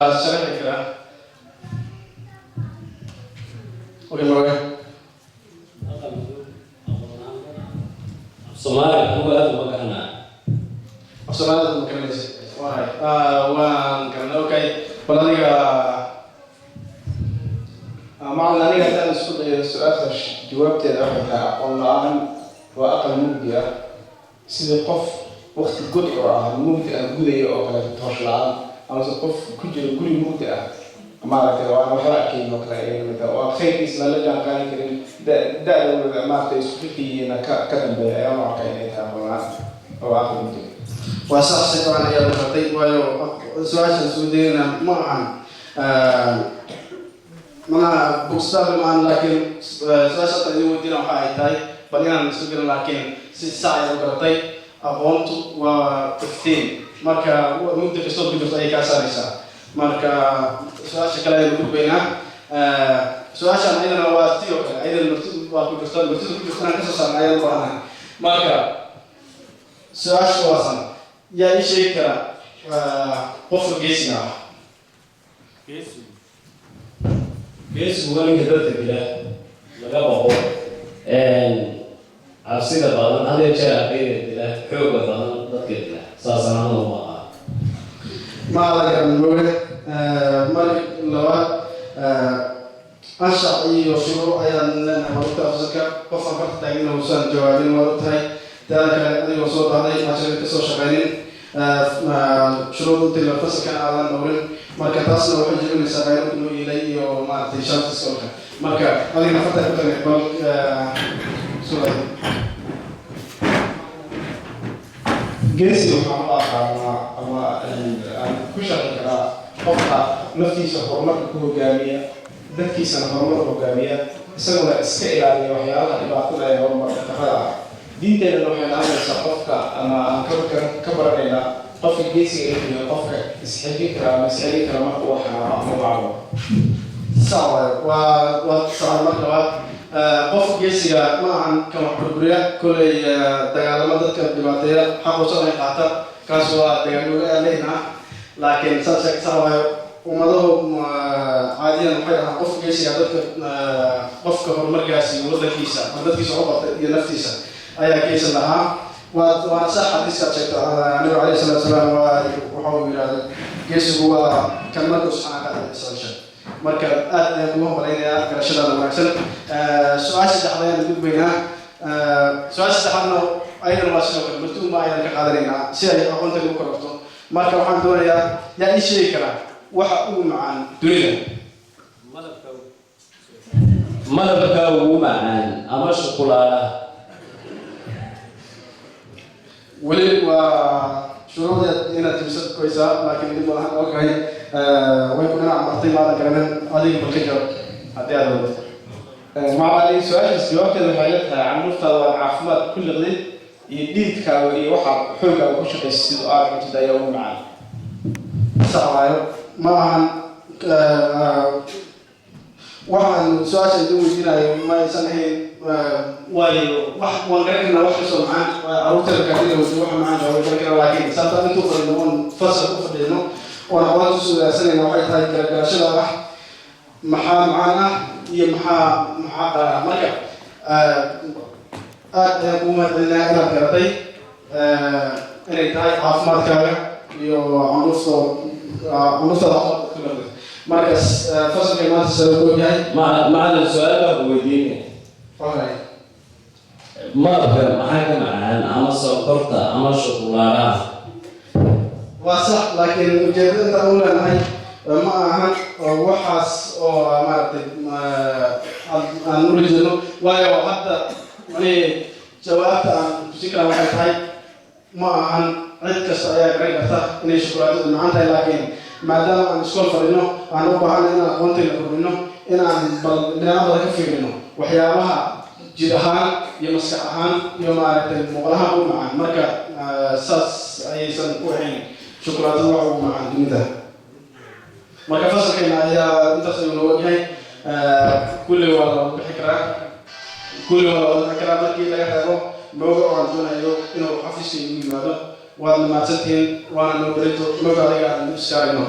شرحي كده. اوكي مرة. Somalia هو هذا مكاننا. Somalia هذا مكان ليش؟ واي. وان كان اوكي. بلاني مع لاني هذا السؤال جوابت هذا والله وأقل مبدع سيد قف وقت الجدع المبدع الجدع أو كلا تطلع أو سقف كل مبدع ما رأيت وأنا وحرك مكلا مثلا وخير إسلام لجان كان كريم دا ما تيسوفي أنا كتب بيا ما كان يتابع أو آخر مبدع وأساس طبعا يا بطيء ويو سؤال سودينا معا ما بوستار معا لكن سؤال تاني ودينا وحاي تاي بلينا نسوقنا لكن ساعة وقرطي أقومت وتفتين marka muddo kastoo bidurta ay ka saaraysaa marka su'aasha kale ay ugu beenaa su'aashan ayadana waa tiyo kale ayadana waa ku jirtaan ka soo saarnaa ayadana baahan marka su'aasha waa san yaa ii sheegi kara qofka geesiga ah geesigu waa ninka dadka dila laga baqo cabsida badan hadee jeer aqeynaya dila xooga badan dadka dila saasana ma aha ما على المولد ملك لواء أنشأ أي وشروع أيضا لنا مرت أفزك قفا فرت تعينه وسان جوابين مرت هاي ذلك أي وصوت عليه ما شريك سو شغالين شروط تلفظ كان على المولد مركز تصل وحجر من سبعين كله إليه وما تشاف السؤال مركز هذه نفتح كتير بل سؤال جنسي وحمل أما كشر كلا قطع نفتي سهرمك كوجامية ذكي سهرمك كوجامية سنوات استقلالية وحياة الباقي يوم مرتفع دين تاني لو حنا عمل سقفك أما كبر علينا قف الجنسي اللي قفك إسحاقي كرام إسحاقي كرام هو حنا معه صار وصار مرة قف جيسيا ما عن كم حبرية كل دجال ما ذكر دباتية حقوقه ما يقاطع كاسوا دجالوجا علينا لكن سأشك سوا وماذا عادي أنا حيا قف جيسيا ذكر قف كهر مرجاسي ولا كيسا ما ذكر صعوبة ينفتيسا أي كيسا لها وصح حديث سأشك النبي عليه الصلاة والسلام وحول هذا جيس هو كمل سبحانه وتعالى marka aad ayaan ugu horeynaya garashada wanaagsan su'aasha saddexaad ee gudbeyna su'aasha saddexaadna ayadana waa sidoo kale martuu ma ayaan ka qaadanaynaa si ay aqoonta ugu kororto marka waxaan doonayaa yaa ii sheegi kara waxa ugu macaan dunida malabka ugu macaan ama shukulada weli waa shuruuda inaad timsad koysaa laakiin dib malahan ogahay way ku dhinac martay maadan garanin adiga balka jawaab haddii aad wadato معلي سؤال استجواب كذا حالتها عن مفترض عفمات كل غليل يديد كاو يوحى حوجة وكش قيس سؤال متدا يوم معنا صحيح ما waxaan su'aasha dib u weydiinayay ma aysan ahayn waayo wax waan garan karnaa wax kasoo macaan caruurta kaadina wadi wax macaan jawaabi garan karnaa laakiin sababta intuu fadhino oon fasal ku fadhino oon aqoonta isu wadaagsanayna waxay tahay garashada wax maxaa macaan ah iyo maxaa qaraa marka aad ayaan ugu mahadcelinayaa inaad garatay inay tahay caafimaadkaaga iyo cunuftada ku gartay markaas fasalka maanta sabab u yahay macna su'aalaha weydiinaya malabka maxaa ka macaan ama sonkorta ama shukuladaha waa sax laakiin ujeedada intaan u leenahay ma ahan waxaas oo maaragtay aan u rijeedno waayo hadda jawaabta aan tusin karaa waxay tahay ma ahan cid kasta ayaa garan karta inay shukulaadadu macaan tahay laakiin maadaama aan iskool fadhino aan u baahana inaan aqoontayna kordhino inaan dhinaca badan ka fiirino waxyaabaha jir ahaan iyo maskax ahaan iyo maaragtay muuqalahaan u macaan marka saas ayaysan ku ahayn shukulaadadu wax ugu macaan dunida marka fasalkayna ayaa intaas ayuu noo yahay kulli waa la bixi karaa markii laga reebo mooga oo aan doonayo inuu xafiiska igu yimaado waad mahadsantihiin waana noo berito mooga adiga aan iskaarayno